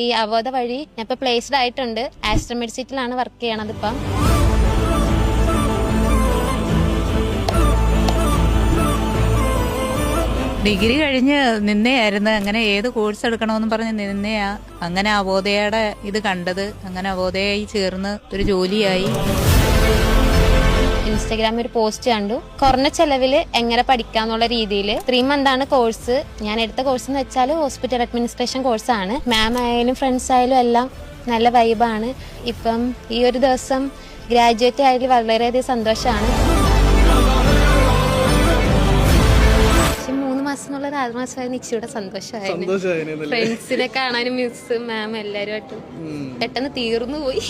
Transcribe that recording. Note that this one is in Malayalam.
ഈ അവോധ വഴി ഞാൻ ഇപ്പൊ പ്ലേസ്ഡ് ആയിട്ടുണ്ട്. ആസ്ട്ര മെഡിസിറ്റിലാണ് വർക്ക് ചെയ്യണത് ഇപ്പം. ഡിഗ്രി കഴിഞ്ഞ് നിന്നെയായിരുന്നു. അങ്ങനെ ഏത് കോഴ്സ് എടുക്കണമെന്ന് പറഞ്ഞ് നിന്നെയാ. അങ്ങനെ അവോധയുടെ ഇത് കണ്ടത്. അങ്ങനെ അവോധയായി ചേർന്ന് ഒരു ജോലിയായി. ഇൻസ്റ്റാഗ്രാമിൽ ഒരു പോസ്റ്റ് കണ്ടു, കുറഞ്ഞ ചെലവില് എങ്ങനെ പഠിക്കാന്നുള്ള രീതിയിൽ 3 month ആണ് കോഴ്സ്. ഞാൻ എടുത്ത കോഴ്സ് എന്ന് വെച്ചാൽ ഹോസ്പിറ്റൽ അഡ്മിനിസ്ട്രേഷൻ കോഴ്സാണ്. മാം ആയാലും ഫ്രണ്ട്സ് ആയാലും എല്ലാം നല്ല വൈബാണ്. ഇപ്പം ഈ ഒരു ദിവസം ഗ്രാജുവേറ്റ് ആയതിൽ വളരെയധികം സന്തോഷമാണ്. 3 മാസം എന്നുള്ളത് 6 മാസമായിരുന്നു ഇച്ചിരിയുടെ സന്തോഷമായിരുന്നു. ഫ്രണ്ട്സിനെ കാണാനും മിസ് മാം എല്ലാവരുമായിട്ടും പെട്ടെന്ന് തീർന്നു പോയി.